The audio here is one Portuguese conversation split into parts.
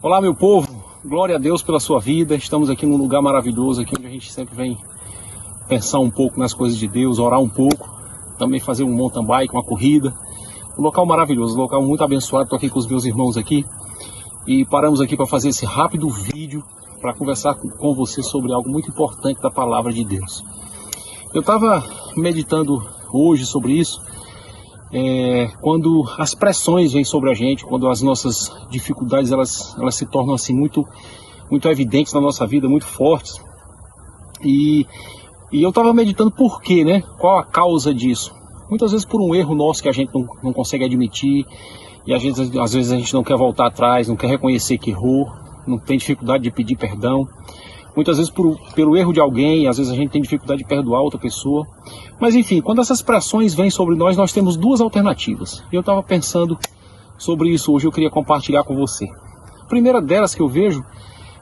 Olá, meu povo, glória a Deus pela sua vida. Estamos aqui num lugar maravilhoso, aqui onde a gente sempre vem pensar um pouco nas coisas de Deus, orar um pouco, também fazer um mountain bike, uma corrida. Um local maravilhoso, um local muito abençoado. Estou aqui com os meus irmãos aqui e paramos aqui para fazer esse rápido vídeo para conversar com você sobre algo muito importante da palavra de Deus. Eu estava meditando hoje sobre isso. Quando as pressões vêm sobre a gente, quando as nossas dificuldades elas se tornam assim muito evidentes na nossa vida, muito fortes. E eu estava meditando por quê, né? Qual a causa disso? Muitas vezes por um erro nosso que a gente não consegue admitir, e às vezes a gente não quer voltar atrás, não quer reconhecer que errou, não tem dificuldade de pedir perdão. Muitas vezes pelo erro de alguém, às vezes a gente tem dificuldade de perdoar outra pessoa. Mas enfim, quando essas pressões vêm sobre nós temos duas alternativas. E eu estava pensando sobre isso hoje, eu queria compartilhar com você. A primeira delas que eu vejo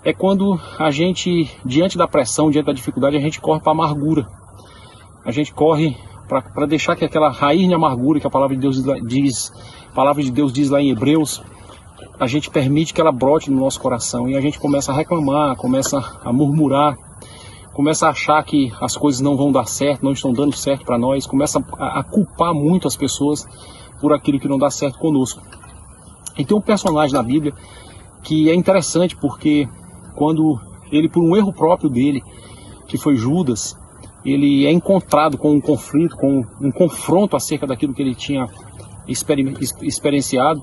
é quando a gente, diante da pressão, diante da dificuldade, a gente corre para a amargura. A gente corre para deixar que aquela raiz de amargura que a palavra de Deus diz lá em Hebreus, a gente permite que ela brote no nosso coração e a gente começa a reclamar, começa a murmurar, começa a achar que as coisas não vão dar certo, não estão dando certo para nós, começa a culpar muito as pessoas por aquilo que não dá certo conosco. E tem um personagem na Bíblia que é interessante porque quando ele, por um erro próprio dele, que foi Judas, ele é encontrado com um conflito, com um confronto acerca daquilo que ele tinha experienciado.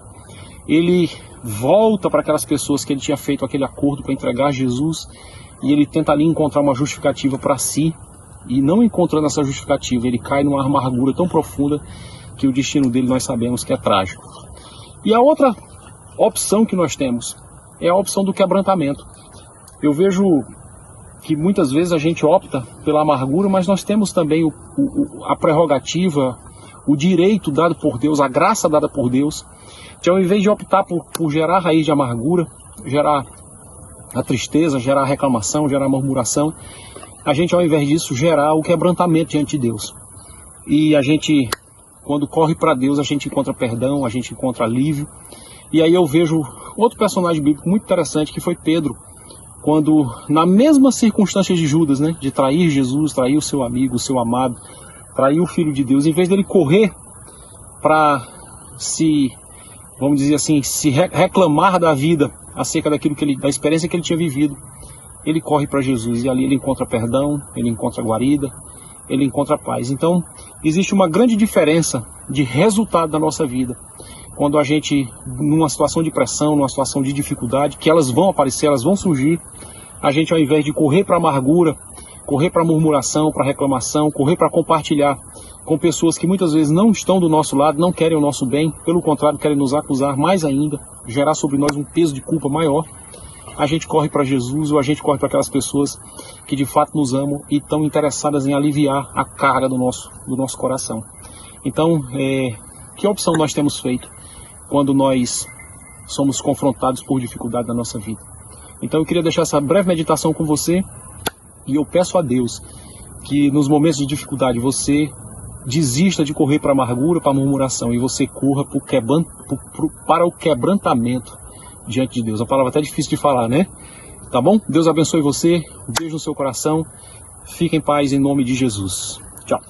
Ele volta para aquelas pessoas que ele tinha feito aquele acordo para entregar a Jesus e ele tenta ali encontrar uma justificativa para si, e não encontrando essa justificativa, ele cai numa amargura tão profunda que o destino dele nós sabemos que é trágico. E a outra opção que nós temos é a opção do quebrantamento. Eu vejo que muitas vezes a gente opta pela amargura, mas nós temos também a prerrogativa, o direito dado por Deus, a graça dada por Deus, que ao invés de optar por gerar a raiz de amargura, gerar a tristeza, gerar a reclamação, gerar a murmuração, a gente ao invés disso gerar o quebrantamento diante de Deus. E a gente, quando corre para Deus, a gente encontra perdão, a gente encontra alívio. E aí eu vejo outro personagem bíblico muito interessante, que foi Pedro, quando na mesma circunstância de Judas, né, de trair Jesus, trair o seu amigo, o seu amado, trair o Filho de Deus, em vez dele correr para vamos dizer assim, se reclamar da vida acerca da experiência que ele tinha vivido, ele corre para Jesus e ali ele encontra perdão, ele encontra guarida, ele encontra paz. Então, existe uma grande diferença de resultado da nossa vida quando a gente, numa situação de pressão, numa situação de dificuldade, que elas vão aparecer, elas vão surgir, a gente ao invés de correr para a amargura, correr para a murmuração, para a reclamação, correr para compartilhar com pessoas que muitas vezes não estão do nosso lado, não querem o nosso bem, pelo contrário, querem nos acusar mais ainda, gerar sobre nós um peso de culpa maior, a gente corre para Jesus, ou a gente corre para aquelas pessoas que de fato nos amam e estão interessadas em aliviar a carga do nosso coração. Então, que opção nós temos feito quando nós somos confrontados por dificuldade na nossa vida? Então eu queria deixar essa breve meditação com você, e eu peço a Deus que nos momentos de dificuldade você desista de correr para a amargura, para a murmuração, e você corra para o quebrantamento diante de Deus. A palavra é até difícil de falar, né? Tá bom? Deus abençoe você, um beijo no seu coração, fique em paz em nome de Jesus. Tchau.